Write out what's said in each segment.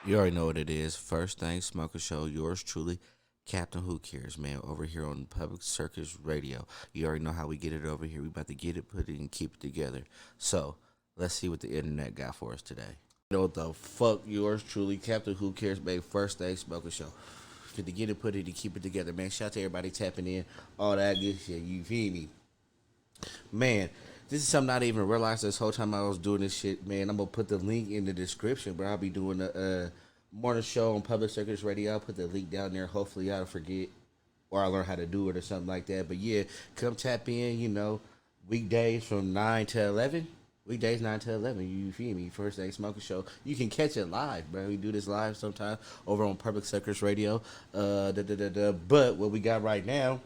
You already know what it is. First Thing Smoker Show. Yours truly, Captain Who Cares, man. Over here on Public Circus Radio. You already know how we get it over here. We about to get it, put it, and keep it together. So let's see what the internet got for us today. You know what the fuck? Yours truly, Captain Who Cares, man. First Thing Smoker Show. Fit to get it, put it, and keep it together, man. Shout out to everybody tapping in, all that good shit. You feel me, man? This is something I didn't even realize this whole time I was doing this shit, man. I'm gonna put the link in the description, but I'll be doing a morning show on Public Circus Radio. I'll put the link down there. Hopefully I don't forget or I learn how to do it or something like that. But yeah, come tap in, weekdays from 9 to 11. Weekdays 9 to 11, you feel me? First Thing Smoker Show. You can catch it live, bro. We do this live sometime over on Public Circus Radio. But what we got right now?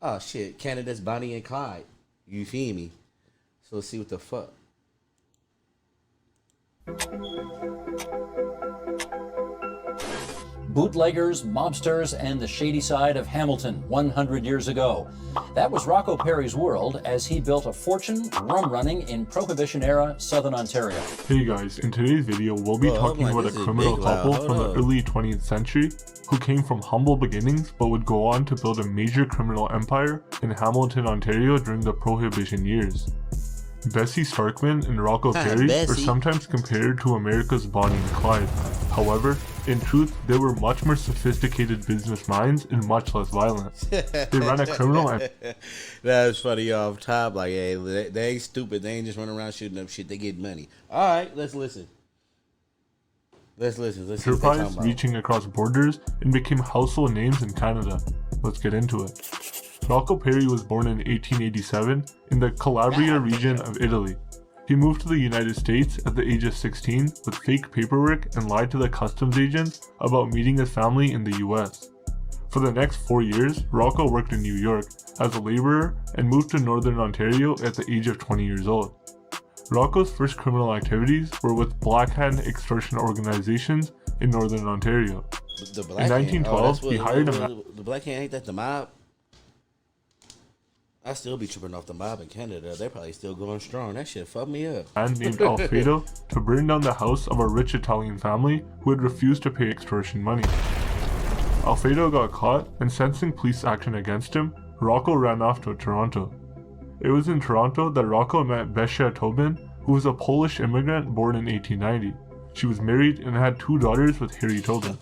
Oh shit, Canada's Bonnie and Clyde. You feel me? So let's see what the fuck. Bootleggers, mobsters, and the shady side of Hamilton 100 years ago. That was Rocco Perry's world as he built a fortune rum running in Prohibition-era Southern Ontario. Hey guys, in today's video we'll be talking about a criminal couple from the early 20th century who came from humble beginnings but would go on to build a major criminal empire in Hamilton, Ontario during the Prohibition years. Bessie Starkman and Rocco Perry are sometimes compared to America's Bonnie and Clyde. However, in truth, they were much more sophisticated business minds and much less violent. They ran a criminal That was funny off top. Like, hey, they ain't stupid. They ain't just running around shooting up shit. They get money. All right, let's listen. Let's see what they're talking enterprise about. reaching across borders and became household names in Canada. Let's get into it. Rocco Perry was born in 1887 in the Calabria region of Italy. He moved to the United States at the age of 16 with fake paperwork and lied to the customs agents about meeting his family in the US. For the next 4 years, Rocco worked in New York as a laborer and moved to Northern Ontario at the age of 20 years old. Rocco's first criminal activities were with Black Hand extortion organizations in Northern Ontario. In 1912, he hired a man. The Black Hand, ain't that the mob? I still be tripping off the mob in Canada. They probably still going strong. That shit fucked me up. Man named Alfredo to burn down the house of a rich Italian family who had refused to pay extortion money. Alfredo got caught, and sensing police action against him, Rocco ran off to Toronto. It was in Toronto that Rocco met Besia Tobin, who was a Polish immigrant born in 1890. She was married and had 2 daughters with Harry Tobin.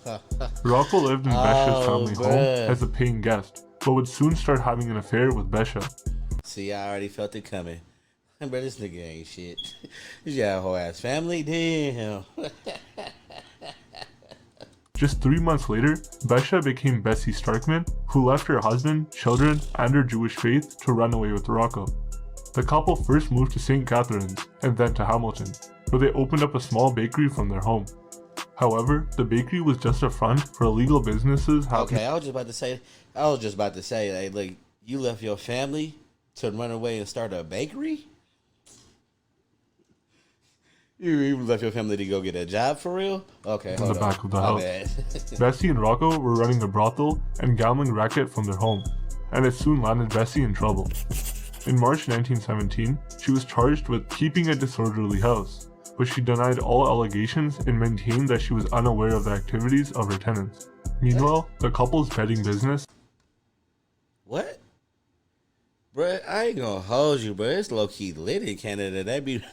Rocco lived in Besia's family home as a paying guest, but would soon start having an affair with Besia. See, I already felt it coming. Bro, this nigga ain't shit. This got a whole ass family. Damn. Just 3 months later, Besia became Bessie Starkman, who left her husband, children, and her Jewish faith to run away with Rocco. The couple first moved to St. Catharines and then to Hamilton, where they opened up a small bakery from their home. However, the bakery was just a front for illegal businesses happening. Okay, I was just about to say, like, you left your family to run away and start a bakery? You even left your family to go get a job for real? Okay, in the back of the house. Bessie and Rocco were running a brothel and gambling racket from their home, and it soon landed Bessie in trouble. In March 1917, she was charged with keeping a disorderly house, but she denied all allegations and maintained that she was unaware of the activities of her tenants. Meanwhile, the couple's betting business. What? Bruh, I ain't gonna hold you, bro. It's low-key lit in Canada. That be...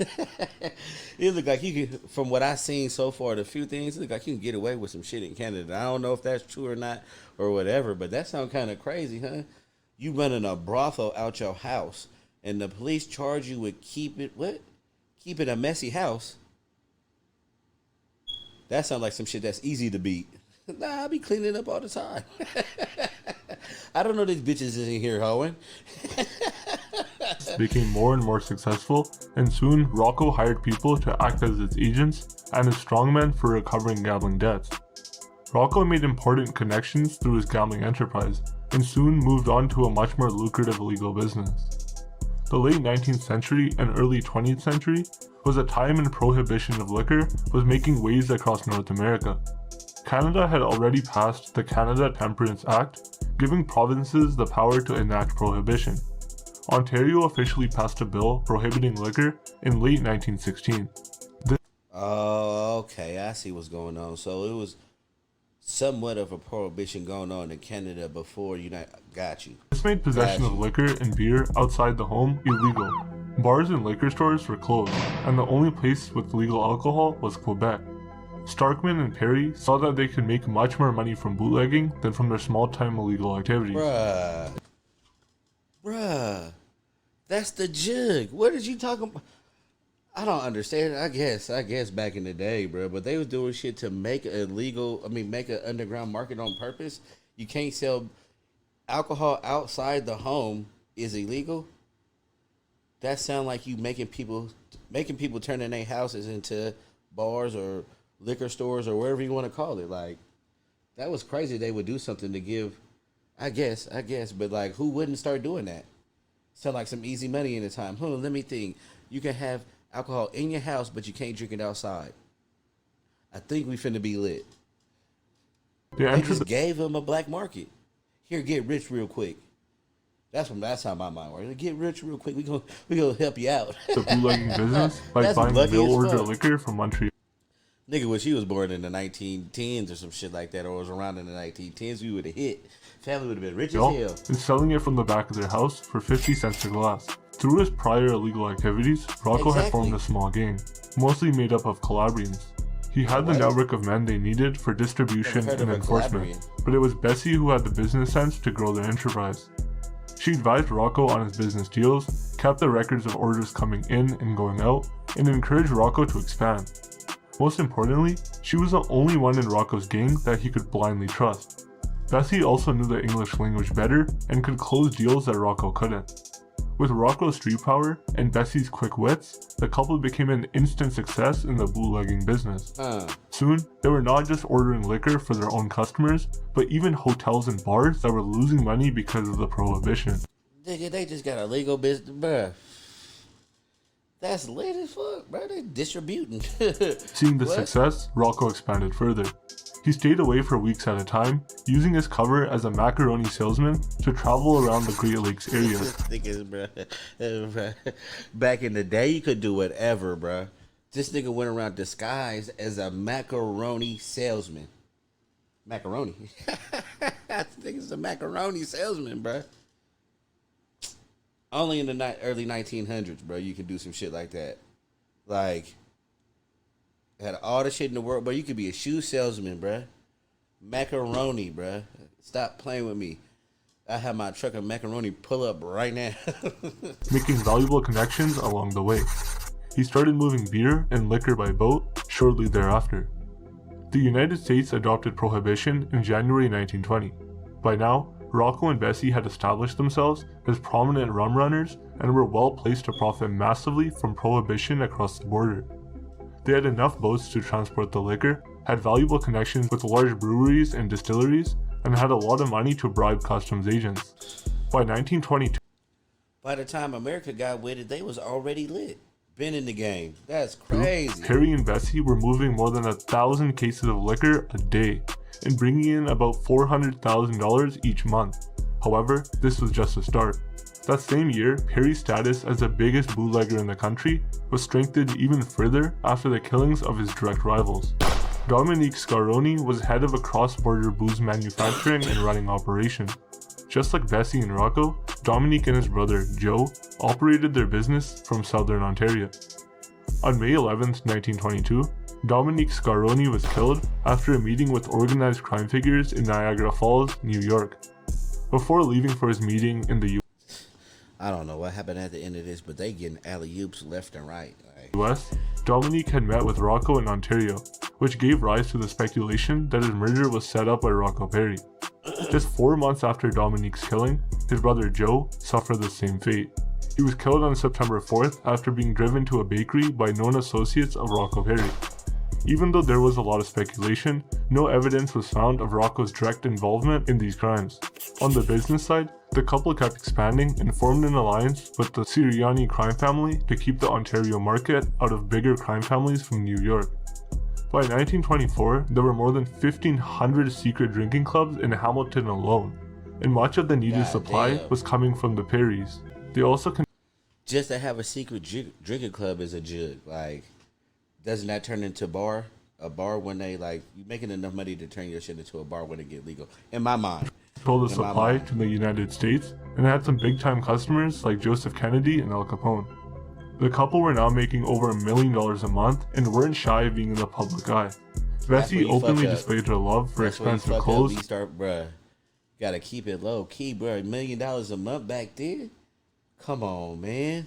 It look like you can, from what I've seen so far, the few things, it look like you can get away with some shit in Canada. I don't know if that's true or not, or whatever, but that sounds kind of crazy, huh? You running a brothel out your house, and the police charge you with keeping a messy house? That sounds like some shit that's easy to beat. Nah, I be cleaning up all the time. I don't know these bitches isn't here hoeing. Became more and more successful, and soon Rocco hired people to act as its agents and as strongmen for recovering gambling debts. Rocco made important connections through his gambling enterprise, and soon moved on to a much more lucrative legal business. The late 19th century and early 20th century was a time when prohibition of liquor was making waves across North America. Canada had already passed the Canada Temperance Act, giving provinces the power to enact prohibition. Ontario officially passed a bill prohibiting liquor in late 1916. Oh, okay. I see what's going on. So it was somewhat of a prohibition going on in Canada before United. Got you. This made possession Got of you. liquor and beer outside the home illegal. Bars and liquor stores were closed, and the only place with legal alcohol was Quebec. Starkman and Perry saw that they could make much more money from bootlegging than from their small-time illegal activities. Bruh. That's the jug. What did you talking about? I don't understand. I guess back in the day, bro, but they was doing shit to make make an underground market on purpose. You can't sell alcohol outside the home is illegal. That sound like you making people turn in their houses into bars or liquor stores or wherever you want to call it. Like, that was crazy. They would do something to give, I guess, but like, who wouldn't start doing that? Sound like some easy money in the time. Let me think. You can have alcohol in your house, but you can't drink it outside. I think we finna be lit. They just gave them a black market. Here, get rich real quick. That's how my mind works. Get rich real quick. We gonna help you out. The bootlegging business, like That's buying lucky mail as order fuck. liquor from Montreal. Nigga, when she was born in the 1910s or some shit like that, or was around in the 1910s, we would have hit. Family would have been rich as hell. And selling it from the back of their house for 50 cents a glass. Through his prior illegal activities, Rocco had formed a small gang, mostly made up of Calabrians. He had the network of men they needed for distribution and enforcement, but it was Bessie who had the business sense to grow their enterprise. She advised Rocco on his business deals, kept the records of orders coming in and going out, and encouraged Rocco to expand. Most importantly, she was the only one in Rocco's gang that he could blindly trust. Bessie also knew the English language better and could close deals that Rocco couldn't. With Rocco's street power and Bessie's quick wits, the couple became an instant success in the bootlegging business. Soon, they were not just ordering liquor for their own customers, but even hotels and bars that were losing money because of the prohibition. Nigga, they just got a legal business, bruh. That's lit as fuck, bro. They distributing. Seeing the success, Rocco expanded further. He stayed away for weeks at a time, using his cover as a macaroni salesman to travel around the Great Lakes area. Back in the day, you could do whatever, bro. This nigga went around disguised as a macaroni salesman. Macaroni. This nigga's a macaroni salesman, bro. Only in the early 1900s, bro, you can do some shit like that. Like, had all the shit in the world, bro. You could be a shoe salesman, bro. Macaroni, bro. Stop playing with me. I have my truck of macaroni pull up right now. Making valuable connections along the way. He started moving beer and liquor by boat shortly thereafter. The United States adopted prohibition in January 1920. By now, Rocco and Bessie had established themselves as prominent rum runners and were well placed to profit massively from prohibition across the border. They had enough boats to transport the liquor, had valuable connections with large breweries and distilleries, and had a lot of money to bribe customs agents. By 1922, by the time America got with it, they was already lit. Been in the game. That's crazy. Perry and Bessie were moving more than 1,000 cases of liquor a day and bringing in about $400,000 each month. However, this was just a start. That same year, Perry's status as the biggest bootlegger in the country was strengthened even further after the killings of his direct rivals. Dominique Scaroni was head of a cross-border booze manufacturing and running operation. Just like Bessie and Rocco, Dominique and his brother, Joe, operated their business from southern Ontario. On May 11, 1922, Dominique Scaroni was killed after a meeting with organized crime figures in Niagara Falls, New York. Before leaving for his meeting in the I don't know what happened at the end of this, but they getting alley-oops left and right. US, Dominique had met with Rocco in Ontario, which gave rise to the speculation that his murder was set up by Rocco Perry. Just 4 months after Dominique's killing, his brother Joe suffered the same fate. He was killed on September 4th after being driven to a bakery by known associates of Rocco Perry. Even though there was a lot of speculation, no evidence was found of Rocco's direct involvement in these crimes. On the business side, the couple kept expanding and formed an alliance with the Sirianni crime family to keep the Ontario market out of bigger crime families from New York. By 1924, there were more than 1,500 secret drinking clubs in Hamilton alone, and much of the needed supply was coming from the Perrys. They also just to have a secret drinking club is a jug. Like, doesn't that turn into a bar when they like you making enough money to turn your shit into a bar when it get legal? In my mind, Control the supply to the United States, and it had some big-time customers like Joseph Kennedy and Al Capone. The couple were now making over $1 million a month and weren't shy of being in the public eye. Bessie openly displayed her love for expensive clothes. You start, bruh. Gotta keep it low key, bruh. $1 million a month back then. Come on, man.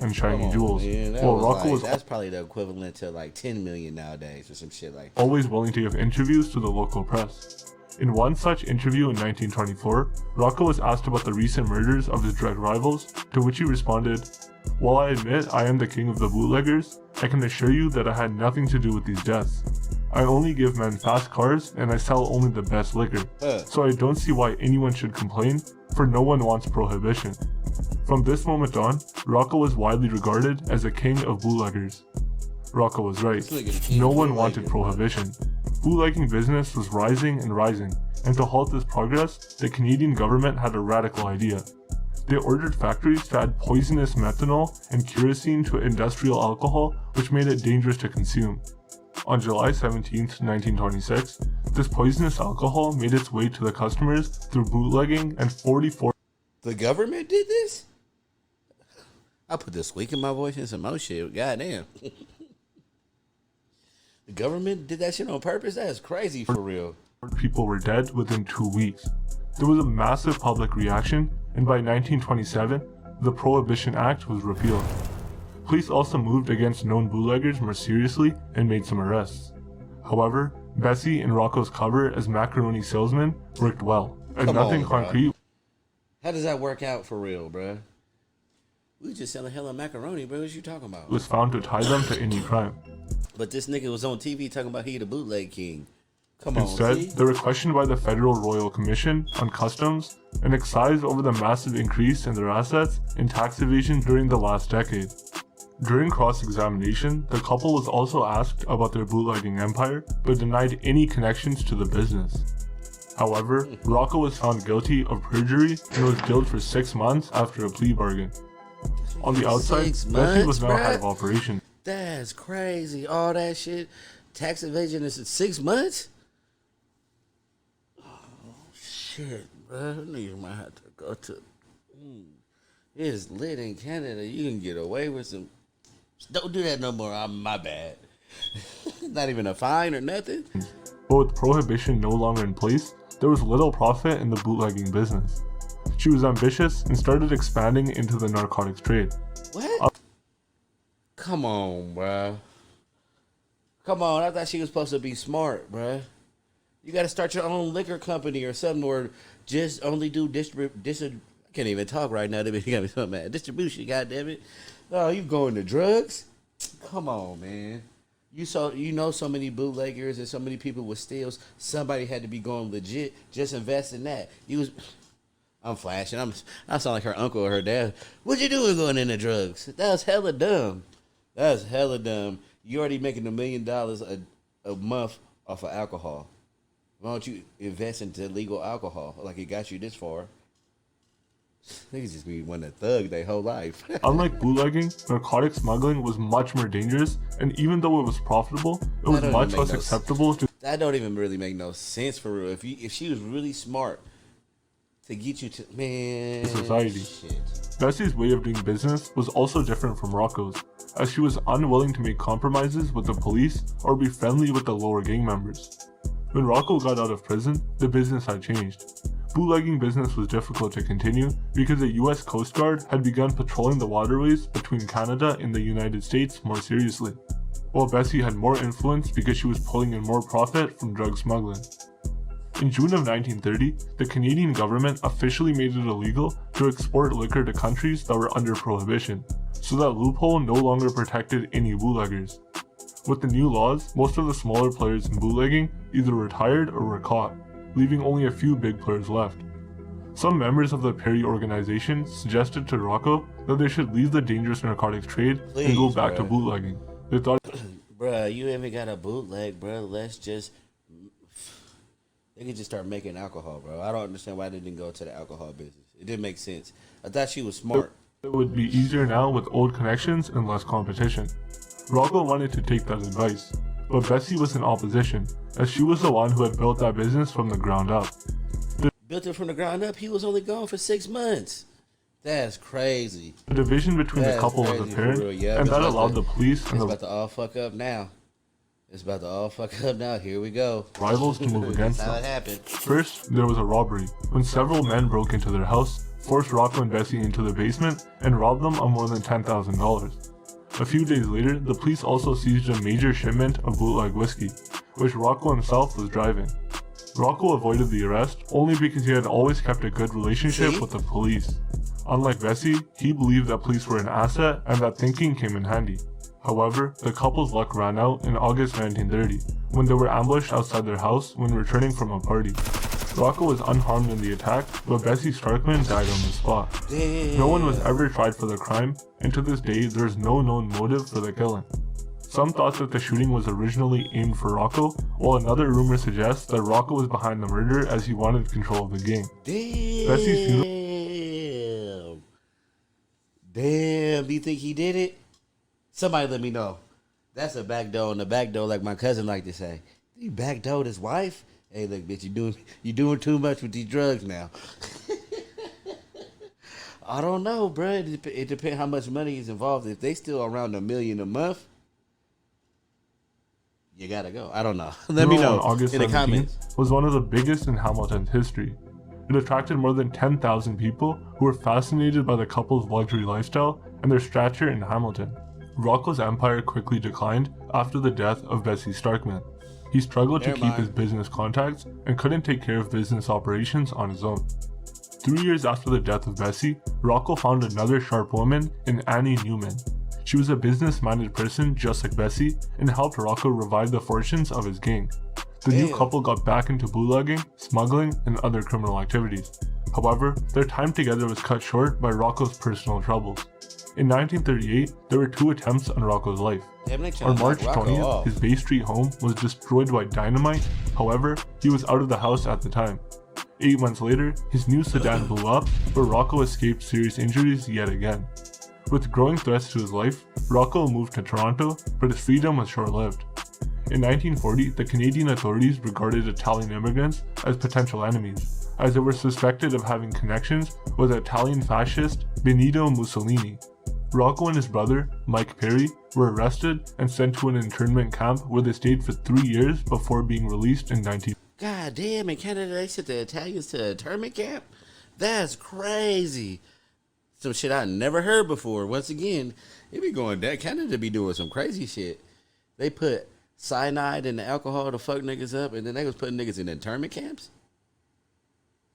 And shiny jewels. Well, Rocco was that's probably the equivalent to like 10 million nowadays or some shit like that. Always willing to give interviews to the local press. In one such interview in 1924, Rocco was asked about the recent murders of his drug rivals, to which he responded, "While I admit I am the king of the bootleggers, I can assure you that I had nothing to do with these deaths. I only give men fast cars and I sell only the best liquor, so I don't see why anyone should complain, for no one wants prohibition." From this moment on, Rocco was widely regarded as a king of bootleggers. Rocco was right. No one wanted prohibition. Bootlegging business was rising and rising, and to halt this progress, the Canadian government had a radical idea. They ordered factories to add poisonous methanol and kerosene to industrial alcohol, which made it dangerous to consume. On July 17, 1926, this poisonous alcohol made its way to the customers through bootlegging, and 44... The government did this? I put the squeak in my voice and some more shit. Goddamn. The government did that shit on purpose? That's crazy for real. People were dead within 2 weeks. There was a massive public reaction, and by 1927, the Prohibition Act was repealed. Police also moved against known bootleggers more seriously and made some arrests. However, Bessie and Rocco's cover as macaroni salesman worked well, as nothing concrete. How does that work out for real, bruh? We just selling hella macaroni, bro. What you talking about? Was found to tie them to any crime. But this nigga was on TV talking about he the bootleg king. Come Instead, they were questioned by the Federal Royal Commission on Customs and excise over the massive increase in their assets in tax evasion during the last decade. During cross-examination, the couple was also asked about their bootlegging empire, but denied any connections to the business. However, Rocco was found guilty of perjury and was jailed for 6 months after a plea bargain. On the outside, Bessie was now head of operation. That's crazy. All that shit. Tax evasion is 6 months? Oh, shit, bro. Niggas might have to go to... It's lit in Canada. You can get away with some... Don't do that no more. My bad. Not even a fine or nothing. But with prohibition no longer in place, there was little profit in the bootlegging business. She was ambitious and started expanding into the narcotics trade. What? Come on, bruh. Come on, I thought she was supposed to be smart, bruh. You gotta start your own liquor company or something, or just only do I can't even talk right now. They got me so mad. Distribution, goddammit. Oh, you going to drugs? Come on, man. You know so many bootleggers and so many people with steals. Somebody had to be going legit. Just invest in that. I'm flashing. I sound like her uncle or her dad. What you doing going into drugs? That was hella dumb. That's hella dumb. You already making $1 million a month off of alcohol. Why don't you invest into legal alcohol like it got you this far? Niggas just be wanting to thug their whole life. Unlike bootlegging, narcotic smuggling was much more dangerous, and even though it was profitable, it was much less acceptable. That don't even really make no sense for real. If she was really smart to get you to society. Shit. Bessie's way of doing business was also different from Rocco's, as she was unwilling to make compromises with the police or be friendly with the lower gang members. When Rocco got out of prison, the business had changed. Bootlegging business was difficult to continue because the US Coast Guard had begun patrolling the waterways between Canada and the United States more seriously, while Bessie had more influence because she was pulling in more profit from drug smuggling. In June of 1930, the Canadian government officially made it illegal to export liquor to countries that were under prohibition, so that loophole no longer protected any bootleggers. With the new laws, most of the smaller players in bootlegging either retired or were caught, leaving only a few big players left. Some members of the Perry organization suggested to Rocco that they should leave the dangerous narcotics trade and go back to bootlegging. They thought, bruh, you even got a bootleg, bruh. They could just start making alcohol, bro. I don't understand why they didn't go to the alcohol business. It didn't make sense. I thought she was smart. It would be easier now with old connections and less competition. Rocco wanted to take that advice, but Bessie was in opposition, as she was the one who had built that business from the ground up. Built it from the ground up. He was only gone for 6 months. That's crazy. The division between the couple was apparent, and that allowed the police and it's the about to all fuck up now. It's about to all fuck up now. Here we go. rivals to move against That's how them. it happened. First, there was a robbery, when several men broke into their house, forced Rocco and Bessie into the basement, and robbed them of more than $10,000. A few days later, the police also seized a major shipment of bootleg whiskey, which Rocco himself was driving. Rocco avoided the arrest only because he had always kept a good relationship with the police. Unlike Bessie, he believed that police were an asset and that thinking came in handy. However, the couple's luck ran out in August 1930, when they were ambushed outside their house when returning from a party. Rocco was unharmed in the attack, but Bessie Starkman died on the spot. Damn. No one was ever tried for the crime, and to this day there is no known motive for the killing. Some thought that the shooting was originally aimed for Rocco, while another rumor suggests that Rocco was behind the murder as he wanted control of the gang. Damn. Damn. Do you think he did it? Somebody let me know. That's a backdoor on the backdoor, like my cousin like to say. He backdoored his wife? Hey, look, bitch, you doing too much with these drugs now. I don't know, bro. It depends how much money is involved. If they still around $1 million a month, you gotta go. I don't know. Let me know August in the comments. Was one of the biggest in Hamilton's history. It attracted more than 10,000 people who were fascinated by the couple's luxury lifestyle and their stature in Hamilton. Rocco's empire quickly declined after the death of Bessie Starkman. He struggled to keep his business contacts and couldn't take care of business operations on his own. 3 years after the death of Bessie, Rocco found another sharp woman in Annie Newman. She was a business-minded person just like Bessie and helped Rocco revive the fortunes of his gang. The new couple got back into bootlegging, smuggling, and other criminal activities. However, their time together was cut short by Rocco's personal troubles. In 1938, there were 2 attempts on Rocco's life. On March 20th, his Bay Street home was destroyed by dynamite. However, he was out of the house at the time. 8 months later, his new sedan blew up, but Rocco escaped serious injuries yet again. With growing threats to his life, Rocco moved to Toronto, but his freedom was short-lived. In 1940, the Canadian authorities regarded Italian immigrants as potential enemies, as they were suspected of having connections with Italian fascist Benito Mussolini. Rocco and his brother, Mike Perry, were arrested and sent to an internment camp where they stayed for 3 years before being released in 19... God damn, in Canada they sent the Italians to a internment camp? That's crazy. Some shit I never heard before. Once again, it be going down. Canada be doing some crazy shit. They put cyanide in the alcohol to fuck niggas up, and then they was putting niggas in internment camps?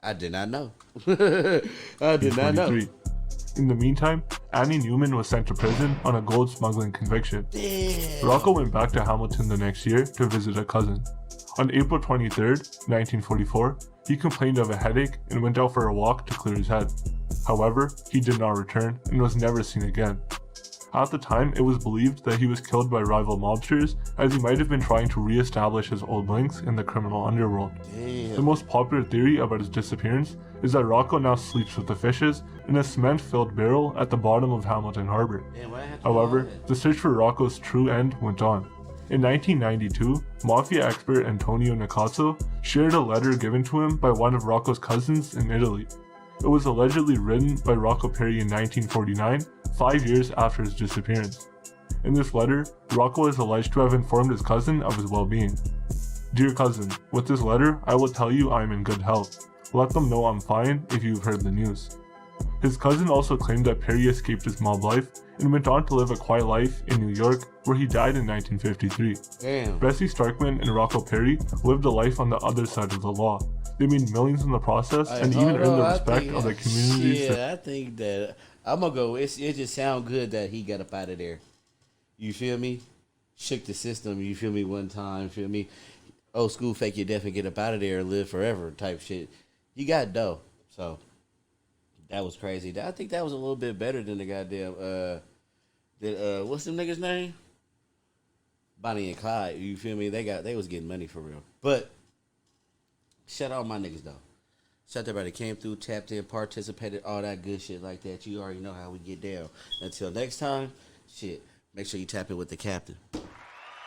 I did not know. I did not know. In the meantime, Annie Newman was sent to prison on a gold smuggling conviction. Damn. Rocco went back to Hamilton the next year to visit a cousin. On April 23rd, 1944, he complained of a headache and went out for a walk to clear his head. However, he did not return and was never seen again. At the time, it was believed that he was killed by rival mobsters, as he might have been trying to re-establish his old links in the criminal underworld. Damn. The most popular theory about his disappearance is that Rocco now sleeps with the fishes in a cement-filled barrel at the bottom of Hamilton Harbor. However, the search for Rocco's true end went on. In 1992, mafia expert Antonio Nicazzo shared a letter given to him by one of Rocco's cousins in Italy. It was allegedly written by Rocco Perry in 1949, 5 years after his disappearance. In this letter, Rocco is alleged to have informed his cousin of his well-being. Dear cousin, with this letter, I will tell you I am in good health. Let them know I'm fine if you've heard the news. His cousin also claimed that Perry escaped his mob life and went on to live a quiet life in New York, where he died in 1953. Damn. Bessie Starkman and Rocco Perry lived a life on the other side of the law. They made millions in the process and even earned the respect of the communities. Yeah, I think that I'm gonna go. It just sounds good that he got up out of there. You feel me? Shook the system. You feel me? One time. Feel me? Old school fake your death and get up out of there and live forever type shit. You got dough. So that was crazy. I think that was a little bit better than the goddamn what's them niggas' name? Bonnie and Clyde. You feel me? They was getting money for real. But shout out my niggas though. Shout out everybody that came through, tapped in, participated, all that good shit like that. You already know how we get down. Until next time, shit. Make sure you tap in with the captain.